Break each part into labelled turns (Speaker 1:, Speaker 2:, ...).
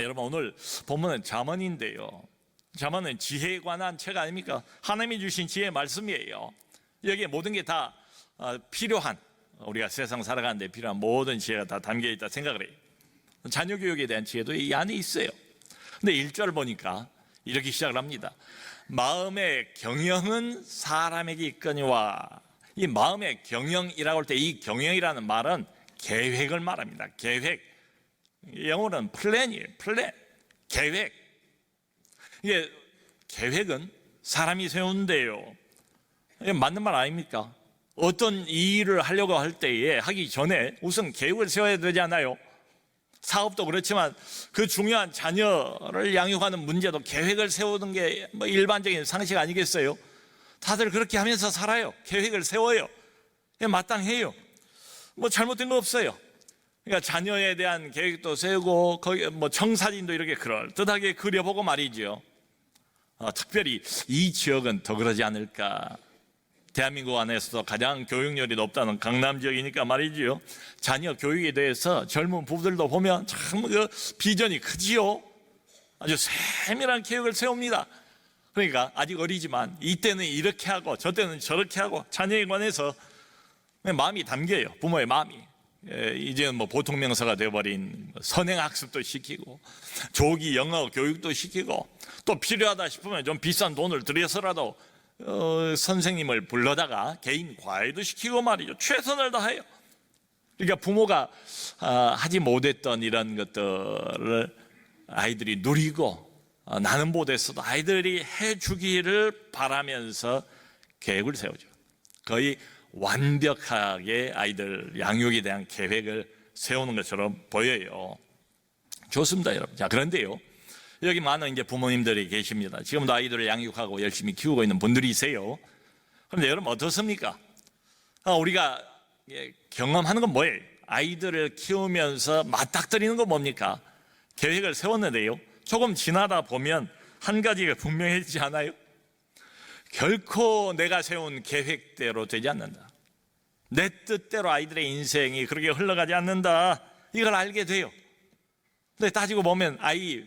Speaker 1: 여러분, 오늘 본문은 잠언인데요, 잠언은 지혜에 관한 책 아닙니까? 하나님이 주신 지혜의 말씀이에요. 여기에 모든 게 다 필요한, 우리가 세상 살아가는 데 필요한 모든 지혜가 다 담겨있다 생각을 해요. 자녀 교육에 대한 지혜도 이 안에 있어요. 근데 1절 보니까 이렇게 시작을 합니다. 마음의 경영은 사람에게 있거니와. 이 마음의 경영이라고 할 때 이 경영이라는 말은 계획을 말합니다. 계획. 영어로는 플랜이에요. 플랜. 계획. 이게 계획은 사람이 세우는데요, 이게 맞는 말 아닙니까? 어떤 일을 하려고 할 때에 하기 전에 우선 계획을 세워야 되지 않아요? 사업도 그렇지만 그 중요한 자녀를 양육하는 문제도 계획을 세우는 게 뭐 일반적인 상식 아니겠어요? 다들 그렇게 하면서 살아요. 계획을 세워요. 마땅해요. 뭐 잘못된 거 없어요. 그러니까 자녀에 대한 계획도 세우고 거기 뭐 청사진도 이렇게 그럴듯하게 그려보고 말이죠. 특별히 이 지역은 더 그러지 않을까. 대한민국 안에서도 가장 교육열이 높다는 강남 지역이니까 말이지요, 자녀 교육에 대해서 젊은 부부들도 보면 참 그 비전이 크지요. 아주 세밀한 계획을 세웁니다. 그러니까 아직 어리지만 이때는 이렇게 하고 저때는 저렇게 하고 자녀에 관해서 마음이 담겨요. 부모의 마음이. 이제는 뭐 보통 명사가 되어버린 선행학습도 시키고 조기 영어 교육도 시키고, 또 필요하다 싶으면 좀 비싼 돈을 들여서라도 선생님을 불러다가 개인 과외도 시키고 말이죠. 최선을 다해요. 그러니까 부모가 하지 못했던 이런 것들을 아이들이 누리고, 나는 못했어도 아이들이 해주기를 바라면서 계획을 세우죠. 거의 완벽하게 아이들 양육에 대한 계획을 세우는 것처럼 보여요. 좋습니다, 여러분. 자, 그런데요, 여기 많은 이제 부모님들이 계십니다. 지금도 아이들을 양육하고 열심히 키우고 있는 분들이세요. 그런데 여러분 어떻습니까? 우리가 경험하는 건 뭐예요? 아이들을 키우면서 맞닥뜨리는 건 뭡니까? 계획을 세웠는데요, 조금 지나다 보면 한 가지가 분명해지지 않아요? 결코 내가 세운 계획대로 되지 않는다. 내 뜻대로 아이들의 인생이 그렇게 흘러가지 않는다. 이걸 알게 돼요. 근데 따지고 보면 아이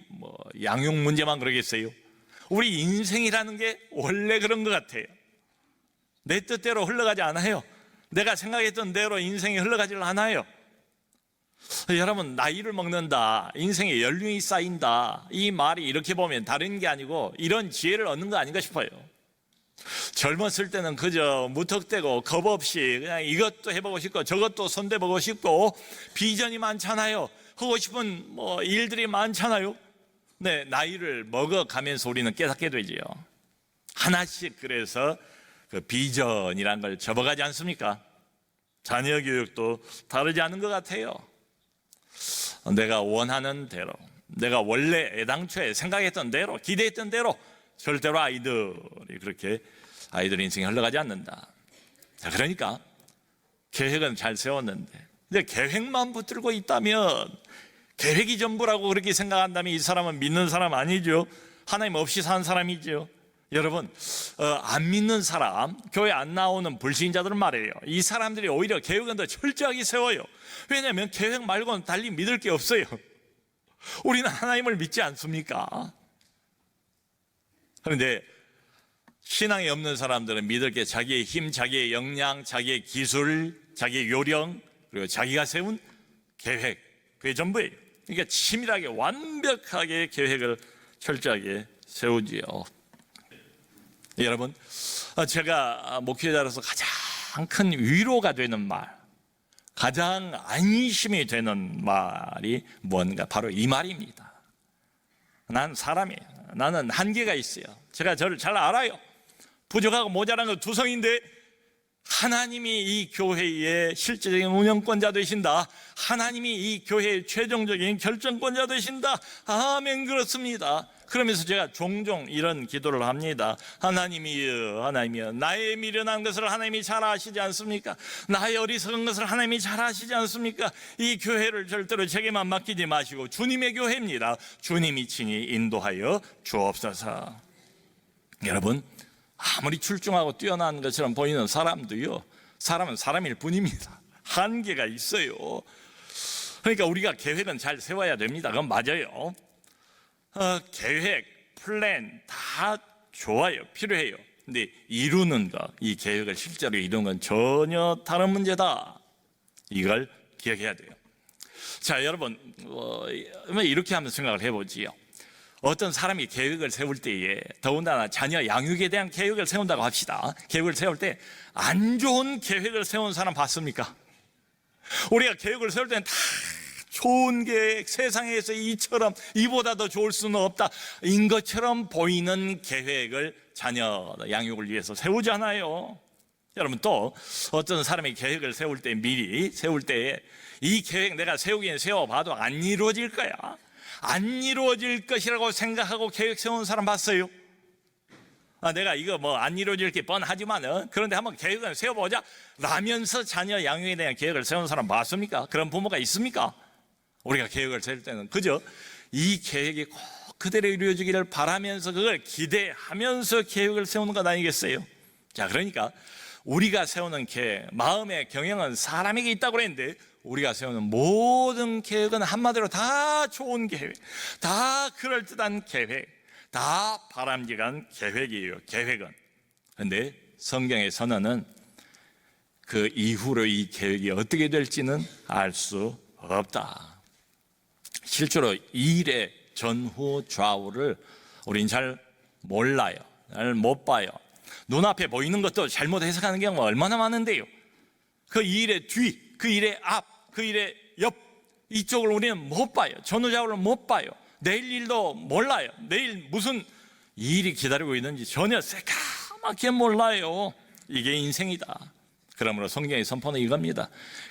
Speaker 1: 양육 문제만 그러겠어요? 우리 인생이라는 게 원래 그런 것 같아요. 내 뜻대로 흘러가지 않아요. 내가 생각했던 대로 인생이 흘러가지 않아요. 여러분, 나이를 먹는다, 인생에 연륜이 쌓인다, 이 말이 이렇게 보면 다른 게 아니고 이런 지혜를 얻는 거 아닌가 싶어요. 젊었을 때는 그저 무턱대고 겁 없이 그냥 이것도 해보고 싶고 저것도 손대보고 싶고 비전이 많잖아요. 하고 싶은 일들이 많잖아요. 네, 나이를 먹어가면서 우리는 깨닫게 되지요. 하나씩 그래서 그 비전이란 걸 접어가지 않습니까? 자녀 교육도 다르지 않은 것 같아요. 내가 원하는 대로, 내가 원래 애당초에 생각했던 대로, 기대했던 대로 절대로 아이들이 그렇게 아이들 인생이 흘러가지 않는다. 자, 그러니까 계획은 잘 세웠는데 근데 계획만 붙들고 있다면, 계획이 전부라고 그렇게 생각한다면 이 사람은 믿는 사람 아니죠. 하나님 없이 사는 사람이죠. 여러분, 안 믿는 사람, 교회 안 나오는 불신자들은 말이에요, 이 사람들이 오히려 계획은 더 철저하게 세워요. 왜냐하면 계획 말고는 달리 믿을 게 없어요. 우리는 하나님을 믿지 않습니까? 그런데 신앙이 없는 사람들은 믿을 게 자기의 힘, 자기의 역량, 자기의 기술, 자기의 요령, 그리고 자기가 세운 계획, 그게 전부예요. 그러니까 치밀하게 완벽하게 계획을 철저하게 세우지요. 여러분, 제가 목회자로서 가장 큰 위로가 되는 말, 가장 안심이 되는 말이 뭔가, 바로 이 말입니다. 난 사람이에요. 나는 한계가 있어요. 제가 저를 잘 알아요. 부족하고 모자란 건 두성인데 하나님이 이 교회의 실질적인 운영권자 되신다. 하나님이 이 교회의 최종적인 결정권자 되신다. 아멘, 그렇습니다. 그러면서 제가 종종 이런 기도를 합니다. 하나님이여, 하나님이여, 나의 미련한 것을 하나님이 잘 아시지 않습니까? 나의 어리석은 것을 하나님이 잘 아시지 않습니까? 이 교회를 절대로 제게만 맡기지 마시고 주님의 교회입니다. 주님이 친히 인도하여 주옵소서. 여러분, 아무리 출중하고 뛰어난 것처럼 보이는 사람도요, 사람은 사람일 뿐입니다. 한계가 있어요. 그러니까 우리가 계획은 잘 세워야 됩니다. 그건 맞아요. 계획, 플랜 다 좋아요, 필요해요. 근데 이루는 것, 이 계획을 실제로 이루는 건 전혀 다른 문제다. 이걸 기억해야 돼요. 자, 여러분, 이렇게 한번 생각을 해보지요. 어떤 사람이 계획을 세울 때에, 더군다나 자녀 양육에 대한 계획을 세운다고 합시다. 계획을 세울 때 안 좋은 계획을 세운 사람 봤습니까? 우리가 계획을 세울 때는 다 좋은 계획, 세상에서 이처럼 이보다 더 좋을 수는 없다 인 것처럼 보이는 계획을 자녀 양육을 위해서 세우잖아요. 여러분, 또 어떤 사람이 계획을 세울 때, 미리 세울 때에 이 계획 내가 세우긴 세워봐도 안 이루어질 거야, 안 이루어질 것이라고 생각하고 계획 세운 사람 봤어요? 내가 이거 뭐 안 이루어질 게 뻔하지만은 그런데 한번 계획을 세워보자 라면서 자녀 양육에 대한 계획을 세운 사람 봤습니까? 그런 부모가 있습니까? 우리가 계획을 세울 때는 그저 이 계획이 꼭 그대로 이루어지기를 바라면서 그걸 기대하면서 계획을 세우는 것 아니겠어요? 자, 그러니까 우리가 세우는 계획, 마음의 경영은 사람에게 있다고 그랬는데 우리가 세우는 모든 계획은 한마디로 다 좋은 계획, 다 그럴듯한 계획, 다 바람직한 계획이에요. 계획은. 그런데 성경의 선언은 그 이후로 이 계획이 어떻게 될지는 알 수 없다. 실제로 이 일의 전후 좌우를 우린 잘 몰라요. 잘 못 봐요. 눈앞에 보이는 것도 잘못 해석하는 경우가 얼마나 많은데요. 그 일의 뒤, 그 일의 앞, 그 일의 옆, 이쪽을 우리는 못 봐요. 전후좌우를 못 봐요. 내일 일도 몰라요. 내일 무슨 일이 기다리고 있는지 전혀 새까맣게 몰라요. 이게 인생이다. 그러므로 성경의 선포는 이겁니다.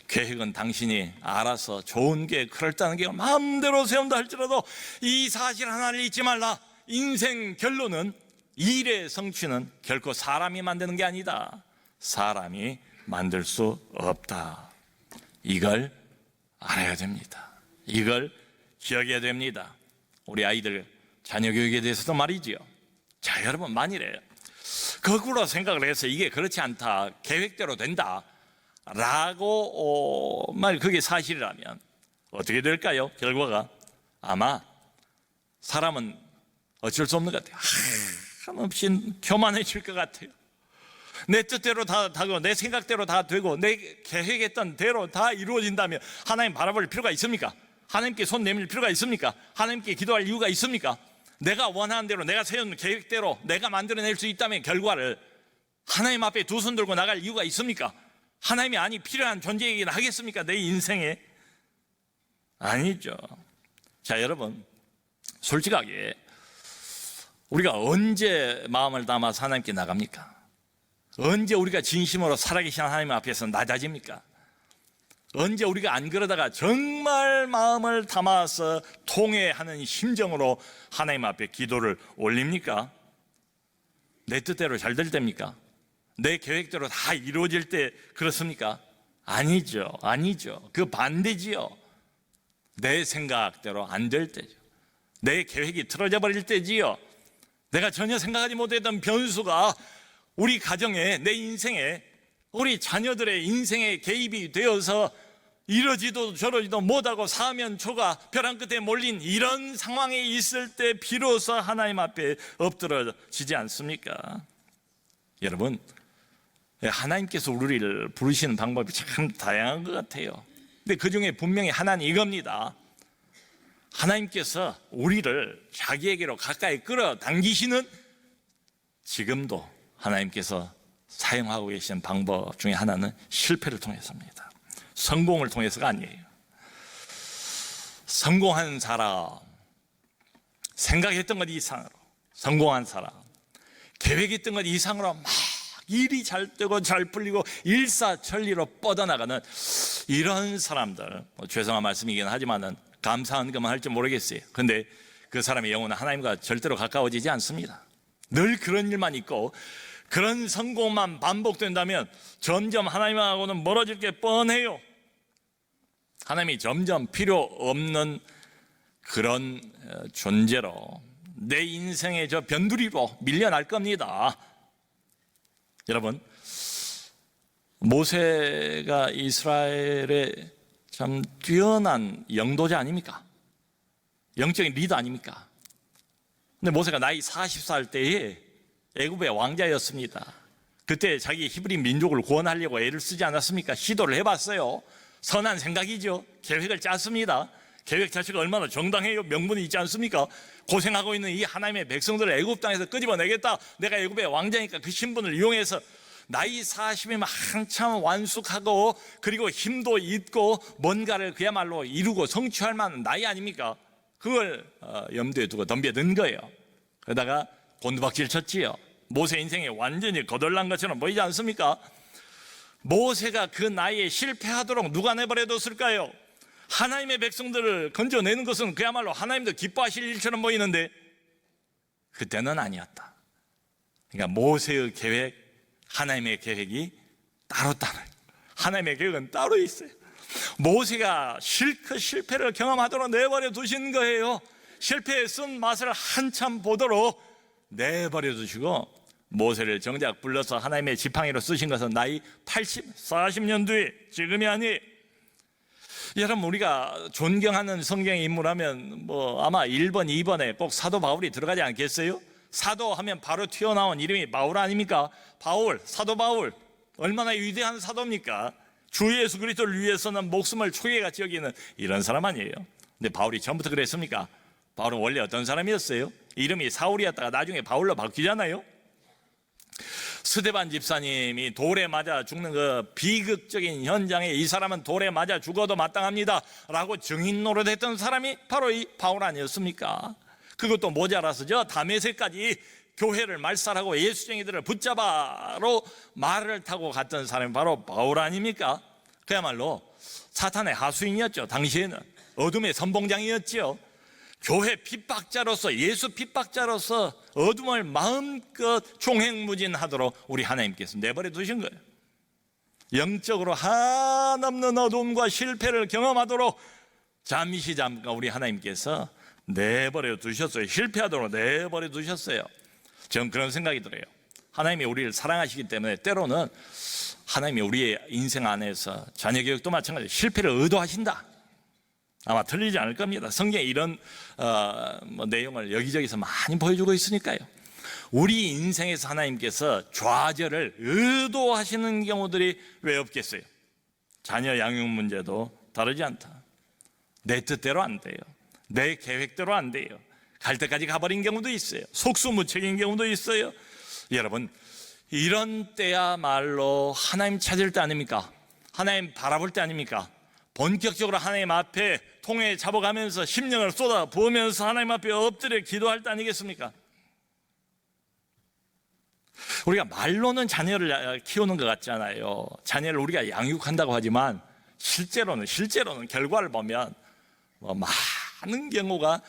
Speaker 1: 계획은 당신이 알아서 좋은 계획, 그럴듯한 계획을 마음대로 세운다 할지라도 이 사실 하나를 잊지 말라. 인생 결론은, 일의 성취는 결코 사람이 만드는 게 아니다. 사람이 만들 수 없다. 이걸 알아야 됩니다. 이걸 기억해야 됩니다. 우리 아이들 자녀 교육에 대해서도 말이지요. 자, 여러분, 만일에 거꾸로 생각을 해서 이게 그렇지 않다, 계획대로 된다 라고 만약 그게 사실이라면 어떻게 될까요? 결과가 아마 사람은 어쩔 수 없는 것 같아요. 한없이 교만해질 것 같아요. 내 뜻대로 다 되고 내 생각대로 다 되고 내 계획했던 대로 다 이루어진다면 하나님 바라볼 필요가 있습니까? 하나님께 손 내밀 필요가 있습니까? 하나님께 기도할 이유가 있습니까? 내가 원하는 대로, 내가 세운 계획대로 내가 만들어낼 수 있다면 결과를 하나님 앞에 두 손 들고 나갈 이유가 있습니까? 하나님이 아니 필요한 존재이긴 하겠습니까? 내 인생에? 아니죠. 자, 여러분, 솔직하게 우리가 언제 마음을 담아서 하나님께 나갑니까? 언제 우리가 진심으로 살아계신 하나님 앞에서 낮아집니까? 언제 우리가 안 그러다가 정말 마음을 담아서 통회하는 심정으로 하나님 앞에 기도를 올립니까? 내 뜻대로 잘 될 때입니까? 내 계획대로 다 이루어질 때 그렇습니까? 아니죠. 아니죠. 그 반대지요. 내 생각대로 안 될 때죠. 내 계획이 틀어져 버릴 때지요. 내가 전혀 생각하지 못했던 변수가 우리 가정에, 내 인생에, 우리 자녀들의 인생에 개입이 되어서 이러지도 저러지도 못하고 사면초가 벼랑 끝에 몰린 이런 상황에 있을 때 비로소 하나님 앞에 엎드러지지 않습니까? 여러분, 하나님께서 우리를 부르시는 방법이 참 다양한 것 같아요. 근데 그 중에 분명히 하나는 이겁니다. 하나님께서 우리를 자기에게로 가까이 끌어당기시는, 지금도 하나님께서 사용하고 계시는 방법 중에 하나는 실패를 통해서입니다. 성공을 통해서가 아니에요. 성공한 사람, 생각했던 것 이상으로 성공한 사람, 계획했던 것 이상으로 막 일이 잘 되고 잘 풀리고 일사천리로 뻗어나가는 이런 사람들, 죄송한 말씀이긴 하지만은 감사한 것만 할지 모르겠어요. 근데 그 사람의 영혼은 하나님과 절대로 가까워지지 않습니다. 늘 그런 일만 있고 그런 성공만 반복된다면 점점 하나님하고는 멀어질 게 뻔해요. 하나님이 점점 필요 없는 그런 존재로, 내 인생의 저 변두리로 밀려날 겁니다. 여러분, 모세가 이스라엘의 참 뛰어난 영도자 아닙니까? 영적인 리더 아닙니까? 근데 모세가 나이 40살 때에 애굽의 왕자였습니다. 그때 자기 히브리 민족을 구원하려고 애를 쓰지 않았습니까? 시도를 해봤어요. 선한 생각이죠. 계획을 짰습니다. 계획 자체가 얼마나 정당해요. 명분이 있지 않습니까? 고생하고 있는 이 하나님의 백성들을 애굽 땅에서 끄집어내겠다. 내가 애굽의 왕자니까 그 신분을 이용해서 나이 40이면 한참 완숙하고 그리고 힘도 있고 뭔가를 그야말로 이루고 성취할 만한 나이 아닙니까? 그걸 염두에 두고 덤벼든 거예요. 그러다가 곤두박질 쳤지요. 모세 인생이 완전히 거덜난 것처럼 보이지 않습니까? 모세가 그 나이에 실패하도록 누가 내버려뒀을까요? 하나님의 백성들을 건져내는 것은 그야말로 하나님도 기뻐하실 일처럼 보이는데 그때는 아니었다. 그러니까 모세의 계획, 하나님의 계획이 따로. 하나님의 계획은 따로 있어요. 모세가 실컷 실패를 경험하도록 내버려 두신 거예요. 실패의 쓴 맛을 한참 보도록 내버려 두시고 모세를 정작 불러서 하나님의 지팡이로 쓰신 것은 나이 40년 뒤에, 지금이 아니에요. 여러분, 우리가 존경하는 성경의 인물하면 아마 1번, 2번에 꼭 사도 바울이 들어가지 않겠어요? 사도 하면 바로 튀어나온 이름이 바울 아닙니까? 바울, 사도 바울, 얼마나 위대한 사도입니까? 주 예수 그리스도를 위해서는 목숨을 초계같이 여기는 이런 사람 아니에요. 근데 바울이 처음부터 그랬습니까? 바울은 원래 어떤 사람이었어요? 이름이 사울이었다가 나중에 바울로 바뀌잖아요. 스데반 집사님이 돌에 맞아 죽는 그 비극적인 현장에 이 사람은 돌에 맞아 죽어도 마땅합니다 라고 증인 노릇했던 사람이 바로 이 바울 아니었습니까? 그것도 모자라서 다메섹까지 교회를 말살하고 예수쟁이들을 붙잡아로 말을 타고 갔던 사람이 바로 바울 아닙니까? 그야말로 사탄의 하수인이었죠. 당시에는 어둠의 선봉장이었죠. 교회 핍박자로서, 예수 핍박자로서 어둠을 마음껏 총행무진하도록 우리 하나님께서 내버려 두신 거예요. 영적으로 한없는 어둠과 실패를 경험하도록 잠깐 우리 하나님께서 내버려 두셨어요. 실패하도록 내버려 두셨어요. 저는 그런 생각이 들어요. 하나님이 우리를 사랑하시기 때문에 때로는 하나님이 우리의 인생 안에서 자녀 교육도 마찬가지로 실패를 의도하신다. 아마 틀리지 않을 겁니다. 성경에 이런 내용을 여기저기서 많이 보여주고 있으니까요. 우리 인생에서 하나님께서 좌절을 의도하시는 경우들이 왜 없겠어요? 자녀 양육 문제도 다르지 않다. 내 뜻대로 안 돼요. 내 계획대로 안 돼요. 갈 때까지 가버린 경우도 있어요. 속수무책인 경우도 있어요. 여러분, 이런 때야말로 하나님 찾을 때 아닙니까? 하나님 바라볼 때 아닙니까? 본격적으로 하나님 앞에 통에 잡아가면서 심령을 쏟아 부으면서 하나님 앞에 엎드려 기도할 때 아니겠습니까? 우리가 말로는 자녀를 키우는 것 같잖아요. 자녀를 우리가 양육한다고 하지만 실제로는 결과를 보면 많은 경우가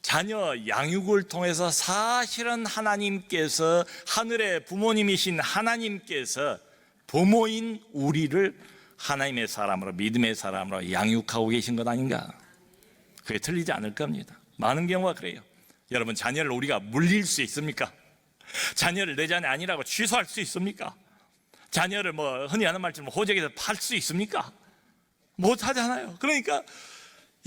Speaker 1: 자녀 양육을 통해서 사실은 하나님께서, 하늘의 부모님이신 하나님께서 부모인 우리를 하나님의 사람으로, 믿음의 사람으로 양육하고 계신 것 아닌가? 그게 틀리지 않을 겁니다. 많은 경우가 그래요. 여러분, 자녀를 우리가 물릴 수 있습니까? 자녀를 내 자녀 아니라고 취소할 수 있습니까? 자녀를 흔히 하는 말처럼 호적에서 팔 수 있습니까? 못하잖아요. 그러니까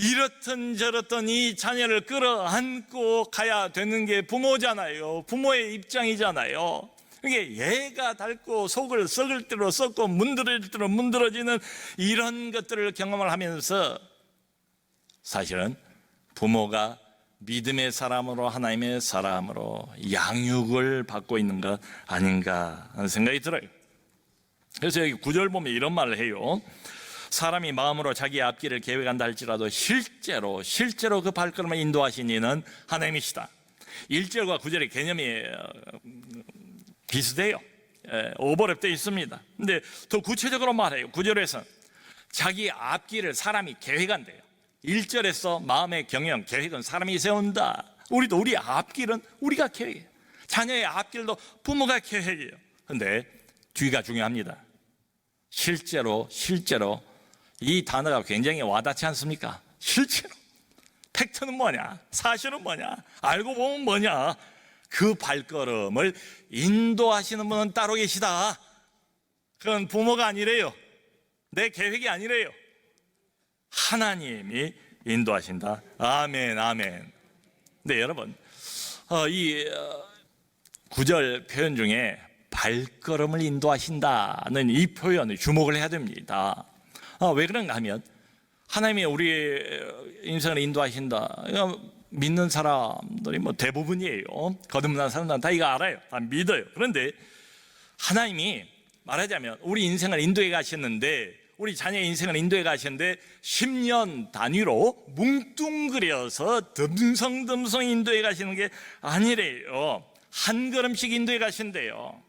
Speaker 1: 이렇든 저렇든 이 자녀를 끌어안고 가야 되는 게 부모잖아요. 부모의 입장이잖아요. 이게 얘가 닳고 속을 썩을 대로 썩고 문드러질 대로 문드러지는 이런 것들을 경험을 하면서 사실은 부모가 믿음의 사람으로, 하나님의 사람으로 양육을 받고 있는 것 아닌가 하는 생각이 들어요. 그래서 여기 9절 보면 이런 말을 해요. 사람이 마음으로 자기의 앞길을 계획한다 할지라도 실제로 그 발걸음을 인도하신 이는 하나님이시다. 1절과 9절의 개념이 비슷해요. 오버랩되어 있습니다. 근데 더 구체적으로 말해요. 9절에서 자기 앞길을 사람이 계획한대요. 1절에서 마음의 경영, 계획은 사람이 세운다. 우리도 우리 앞길은 우리가 계획해요. 자녀의 앞길도 부모가 계획해요. 근데 뒤가 중요합니다. 실제로 이 단어가 굉장히 와닿지 않습니까? 실제로 팩트는 뭐냐? 사실은 뭐냐? 알고 보면 뭐냐? 그 발걸음을 인도하시는 분은 따로 계시다. 그건 부모가 아니래요. 내 계획이 아니래요. 하나님이 인도하신다. 아멘, 아멘. 근데 여러분, 이 구절 표현 중에 발걸음을 인도하신다는 이 표현에 주목을 해야 됩니다. 왜 그런가 하면 하나님이 우리 인생을 인도하신다. 믿는 사람들이 뭐 대부분이에요. 거듭난 사람들은 다 이거 알아요. 다 믿어요. 그런데 하나님이 말하자면 우리 인생을 인도해 가셨는데, 우리 자녀의 인생을 인도해 가셨는데 10년 단위로 뭉뚱그려서 듬성듬성 인도해 가시는 게 아니래요. 한 걸음씩 인도해 가신대요.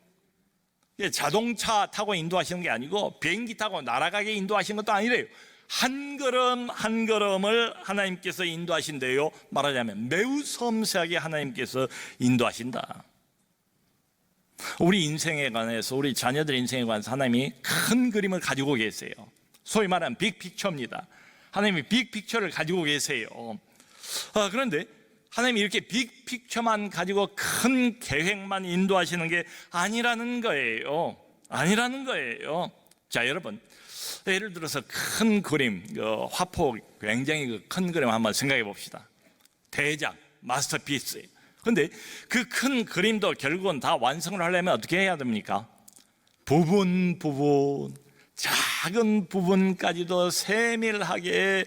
Speaker 1: 자동차 타고 인도하시는 게 아니고 비행기 타고 날아가게 인도하시는 것도 아니래요. 한 걸음 한 걸음을 하나님께서 인도하신대요. 말하자면 매우 섬세하게 하나님께서 인도하신다. 우리 인생에 관해서, 우리 자녀들 인생에 관해서 하나님이 큰 그림을 가지고 계세요. 소위 말하는 빅픽처입니다. 하나님이 빅픽처를 가지고 계세요. 그런데 하나님이 이렇게 빅픽처만 가지고 큰 계획만 인도하시는 게 아니라는 거예요. 아니라는 거예요. 자, 여러분, 예를 들어서 큰 그림, 화포, 굉장히 큰 그림 한번 생각해 봅시다. 대작, 마스터피스. 그런데 그 큰 그림도 결국은 다 완성을 하려면 어떻게 해야 됩니까? 부분 작은 부분까지도 세밀하게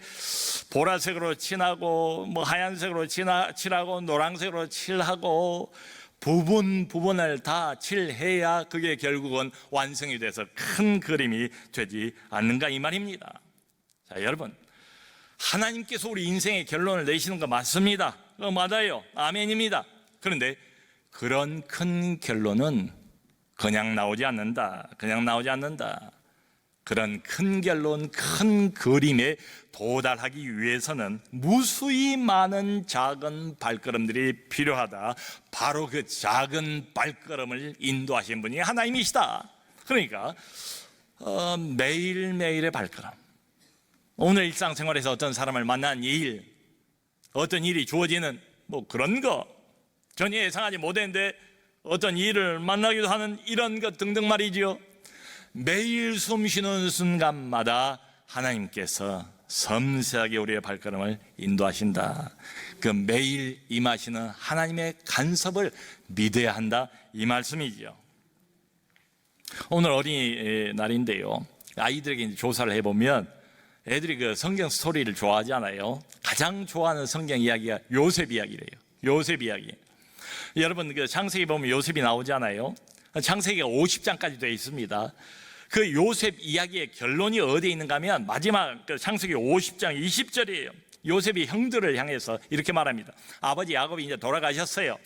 Speaker 1: 보라색으로 칠하고 뭐 하얀색으로 칠하고 노란색으로 칠하고 부분을 다 칠해야 그게 결국은 완성이 돼서 큰 그림이 되지 않는가 이 말입니다. 자, 여러분, 하나님께서 우리 인생의 결론을 내시는 거 맞습니다. 맞아요. 아멘입니다. 그런데 그런 큰 결론은 그냥 나오지 않는다. 그런 큰 결론, 큰 그림에 도달하기 위해서는 무수히 많은 작은 발걸음들이 필요하다. 바로 그 작은 발걸음을 인도하신 분이 하나님이시다. 그러니까 매일매일의 발걸음, 오늘 일상생활에서 어떤 사람을 만난 일, 어떤 일이 주어지는 뭐 그런 거, 전혀 예상하지 못했는데 어떤 일을 만나기도 하는 이런 것 등등 말이죠. 매일 숨 쉬는 순간마다 하나님께서 섬세하게 우리의 발걸음을 인도하신다. 그 매일 임하시는 하나님의 간섭을 믿어야 한다, 이 말씀이죠. 오늘 어린이날인데요, 아이들에게 이제 조사를 해보면 애들이 그 성경 스토리를 좋아하지 않아요. 가장 좋아하는 성경 이야기가 요셉 이야기래요. 요셉 이야기. 여러분, 그 창세기 보면 요셉이 나오잖아요. 창세기가 50장까지 되어 있습니다. 그 요셉 이야기의 결론이 어디에 있는가 하면 마지막 그 창세기 50장 20절이에요. 요셉이 형들을 향해서 이렇게 말합니다. 아버지 야곱이 이제 돌아가셨어요.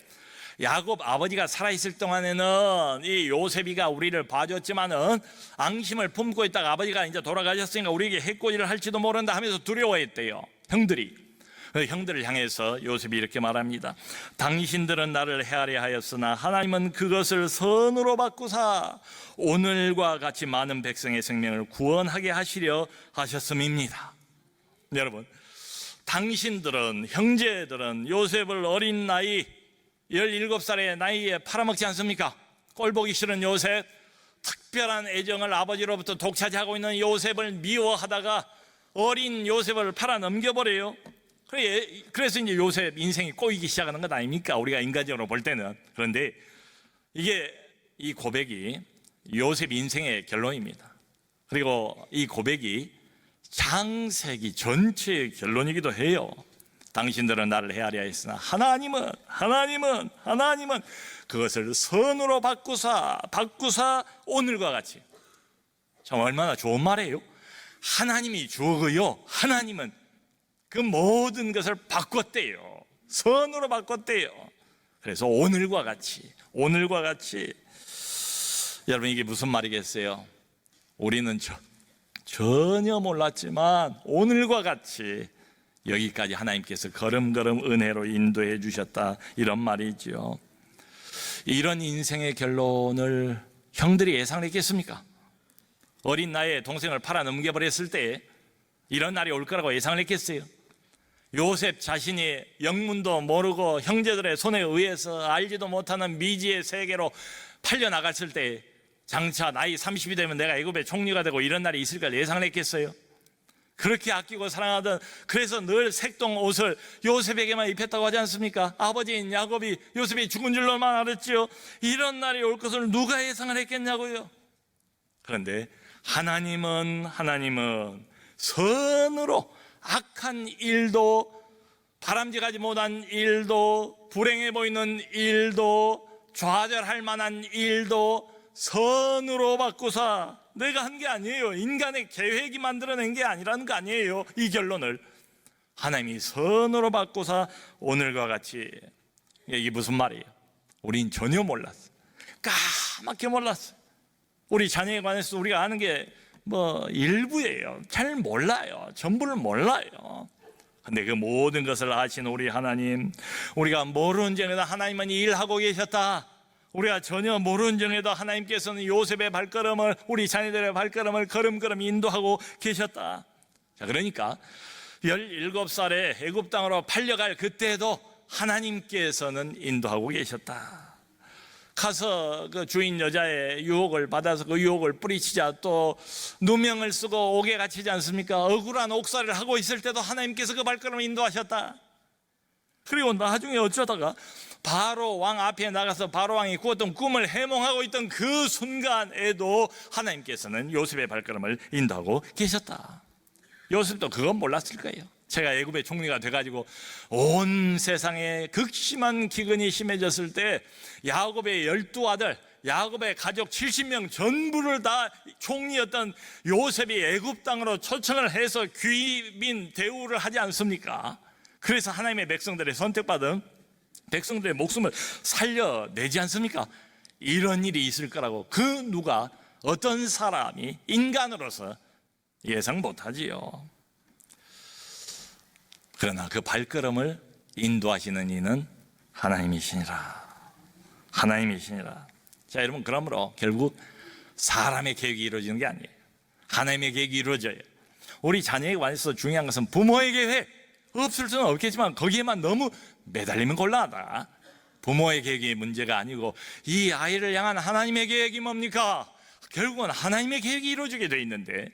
Speaker 1: 야곱 아버지가 살아있을 동안에는 이 요셉이가 우리를 봐줬지만은 앙심을 품고 있다가 아버지가 이제 돌아가셨으니까 우리에게 해코지를 할지도 모른다 하면서 두려워했대요. 형들을 향해서 요셉이 이렇게 말합니다. 당신들은 나를 헤아려 하였으나 하나님은 그것을 선으로 바꾸사 오늘과 같이 많은 백성의 생명을 구원하게 하시려 하셨음입니다. 여러분, 당신들은, 형제들은 요셉을 어린 나이 17살의 나이에 팔아먹지 않습니까? 꼴보기 싫은 요셉, 특별한 애정을 아버지로부터 독차지하고 있는 요셉을 미워하다가 어린 요셉을 팔아 넘겨버려요. 그래서 이제 요셉 인생이 꼬이기 시작하는 것 아닙니까? 우리가 인간적으로 볼 때는. 그런데 이 고백이 요셉 인생의 결론입니다. 그리고 이 고백이 창세기 전체의 결론이기도 해요. 당신들은 나를 헤아려 했으나 하나님은 그것을 선으로 바꾸사 오늘과 같이. 참 얼마나 좋은 말이에요. 하나님이 주어고요, 하나님은 그 모든 것을 바꿨대요. 선으로 바꿨대요. 그래서 오늘과 같이. 여러분, 이게 무슨 말이겠어요? 우리는 전혀 몰랐지만 오늘과 같이 여기까지 하나님께서 걸음걸음 은혜로 인도해 주셨다, 이런 말이죠. 이런 인생의 결론을 형들이 예상을 했겠습니까? 어린 나이에 동생을 팔아 넘겨버렸을 때 이런 날이 올 거라고 예상을 했겠어요? 요셉 자신이 영문도 모르고 형제들의 손에 의해서 알지도 못하는 미지의 세계로 팔려나갔을 때 장차 나이 30이 되면 내가 애굽의 총리가 되고 이런 날이 있을 걸 예상을 했겠어요? 그렇게 아끼고 사랑하던, 그래서 늘 색동 옷을 요셉에게만 입혔다고 하지 않습니까? 아버지인 야곱이 요셉이 죽은 줄로만 알았지요. 이런 날이 올 것을 누가 예상을 했겠냐고요. 그런데 하나님은 선으로 악한 일도, 바람직하지 못한 일도, 불행해 보이는 일도, 좌절할 만한 일도 선으로 바꾸사, 내가 한 게 아니에요. 인간의 계획이 만들어낸 게 아니라는 거 아니에요. 이 결론을 하나님이 선으로 바꾸사 오늘과 같이. 이게 무슨 말이에요? 우린 전혀 몰랐어. 까맣게 몰랐어. 우리 자녀에 관해서 우리가 아는 게 일부예요. 잘 몰라요. 전부를 몰라요. 근데 그 모든 것을 아신 우리 하나님, 우리가 모르는 중에도 하나님은 일하고 계셨다. 우리가 전혀 모르는 중에도 하나님께서는 요셉의 발걸음을, 우리 자녀들의 발걸음을 걸음걸음 인도하고 계셨다. 자, 그러니까 17살에 애굽 땅으로 팔려갈 그때도 하나님께서는 인도하고 계셨다. 가서 그 주인 여자의 유혹을 받아서 그 유혹을 뿌리치자, 또 누명을 쓰고 옥에 갇히지 않습니까? 억울한 옥살이를 하고 있을 때도 하나님께서 그 발걸음을 인도하셨다. 그리고 나중에 어쩌다가 바로 왕 앞에 나가서 바로 왕이 꾸었던 꿈을 해몽하고 있던 그 순간에도 하나님께서는 요셉의 발걸음을 인도하고 계셨다. 요셉도 그건 몰랐을 거예요. 제가 애굽의 총리가 돼가지고 온 세상에 극심한 기근이 심해졌을 때 야곱의 12아들, 야곱의 가족 70명 전부를 다 총리였던 요셉이 애굽 땅으로 초청을 해서 귀빈 대우를 하지 않습니까? 그래서 하나님의 백성들의 선택받은 백성들의 목숨을 살려내지 않습니까? 이런 일이 있을 거라고 그 누가, 어떤 사람이 인간으로서 예상 못하지요. 그러나 그 발걸음을 인도하시는 이는 하나님이시니라. 하나님이시니라. 자, 여러분, 그러므로 결국 사람의 계획이 이루어지는 게 아니에요. 하나님의 계획이 이루어져요. 우리 자녀에 관해서 중요한 것은 부모의 계획, 없을 수는 없겠지만 거기에만 너무 매달리면 곤란하다. 부모의 계획이 문제가 아니고 이 아이를 향한 하나님의 계획이 뭡니까? 결국은 하나님의 계획이 이루어지게 돼 있는데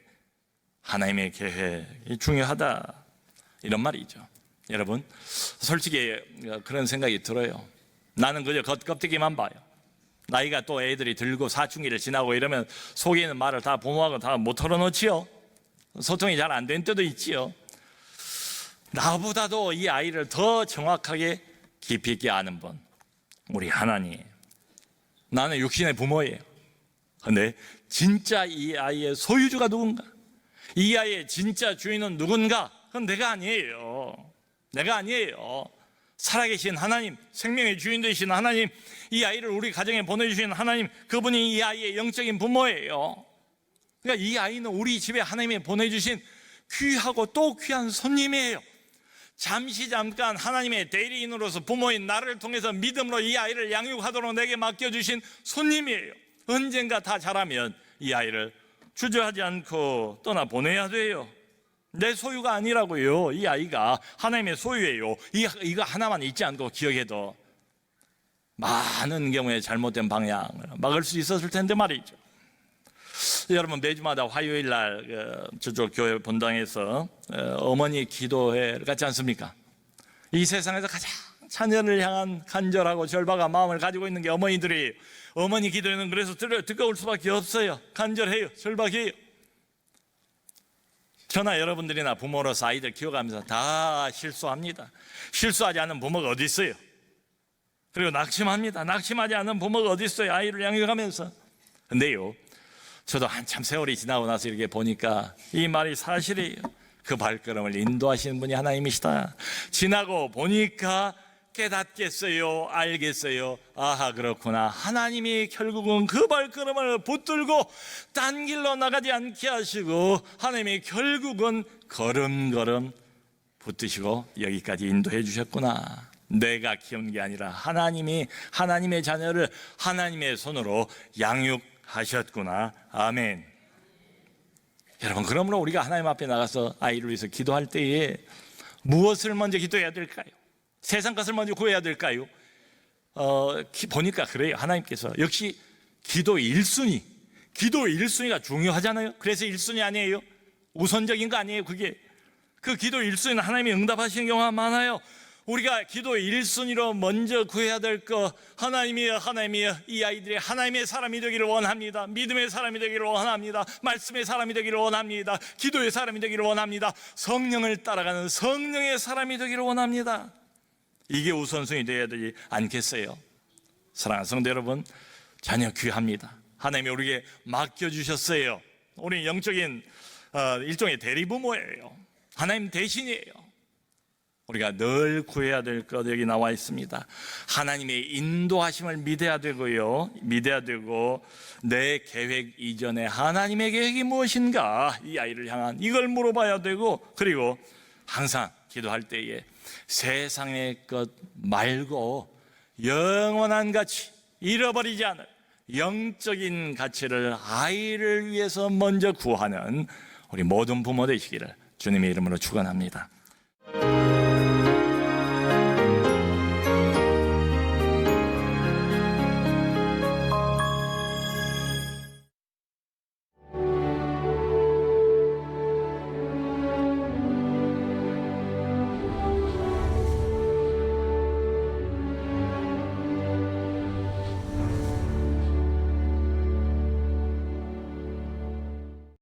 Speaker 1: 하나님의 계획이 중요하다, 이런 말이죠. 여러분, 솔직히 그런 생각이 들어요. 나는 그저 겉껍데기만 봐요. 나이가 또 애들이 들고 사춘기를 지나고 이러면 속에 있는 말을 다 부모하고 다 못 털어놓지요. 소통이 잘 안 된 때도 있지요. 나보다도 이 아이를 더 정확하게 깊이 있게 아는 분, 우리 하나님. 나는 육신의 부모예요. 그런데 진짜 이 아이의 소유주가 누군가, 이 아이의 진짜 주인은 누군가, 그건 내가 아니에요. 내가 아니에요. 살아계신 하나님, 생명의 주인 되신 하나님, 이 아이를 우리 가정에 보내주신 하나님, 그분이 이 아이의 영적인 부모예요. 그러니까 이 아이는 우리 집에 하나님이 보내주신 귀하고 또 귀한 손님이에요. 잠깐 하나님의 대리인으로서 부모인 나를 통해서 믿음으로 이 아이를 양육하도록 내게 맡겨주신 손님이에요. 언젠가 다 자라면 이 아이를 주저하지 않고 떠나보내야 돼요. 내 소유가 아니라고요. 이 아이가 하나님의 소유예요. 이거 하나만 잊지 않고 기억해도 많은 경우에 잘못된 방향을 막을 수 있었을 텐데 말이죠. 여러분, 매주마다 화요일 날 저쪽 교회 본당에서 어머니 기도회를 갖지 않습니까? 이 세상에서 가장 자녀를 향한 간절하고 절박한 마음을 가지고 있는 게 어머니들이에요. 어머니 기도회는 그래서 뜨거울 수밖에 없어요. 간절해요. 절박해요. 저나 여러분들이나 부모로서 아이들 키워가면서 다 실수합니다. 실수하지 않은 부모가 어디 있어요? 그리고 낙심합니다. 낙심하지 않은 부모가 어디 있어요? 아이를 양육하면서. 근데요, 저도 한참 세월이 지나고 나서 이렇게 보니까 이 말이 사실이에요. 그 발걸음을 인도하시는 분이 하나님이시다. 지나고 보니까 깨닫겠어요? 알겠어요? 아하, 그렇구나. 하나님이 결국은 그 발걸음을 붙들고 딴 길로 나가지 않게 하시고 하나님이 결국은 걸음걸음 붙드시고 여기까지 인도해 주셨구나. 내가 키운 게 아니라 하나님이 하나님의 자녀를 하나님의 손으로 양육하셨구나. 아멘. 여러분, 그러므로 우리가 하나님 앞에 나가서 아이를 위해서 기도할 때에 무엇을 먼저 기도해야 될까요? 세상 것을 먼저 구해야 될까요? 보니까 그래요. 하나님께서 역시 기도 1순위가 중요하잖아요. 그래서 1순위 아니에요? 우선적인 거 아니에요. 그게 그 기도 1순위는 하나님이 응답하시는 경우가 많아요. 우리가 기도 1순위로 먼저 구해야 될 거, 하나님이여 이 아이들이 하나님의 사람이 되기를 원합니다. 믿음의 사람이 되기를 원합니다. 말씀의 사람이 되기를 원합니다. 기도의 사람이 되기를 원합니다. 성령을 따라가는 성령의 사람이 되기를 원합니다. 이게 우선순위 되어야 되지 않겠어요? 사랑하는 성도 여러분, 자녀 귀합니다. 하나님이 우리에게 맡겨주셨어요. 우리 영적인 일종의 대리부모예요. 하나님 대신이에요. 우리가 늘 구해야 될 것 여기 나와 있습니다. 하나님의 인도하심을 믿어야 되고요, 믿어야 되고, 내 계획 이전에 하나님의 계획이 무엇인가, 이 아이를 향한 이걸 물어봐야 되고, 그리고 항상 기도할 때에 세상의 것 말고 영원한 가치, 잃어버리지 않을 영적인 가치를 아이를 위해서 먼저 구하는 우리 모든 부모 되시기를 주님의 이름으로 축원합니다.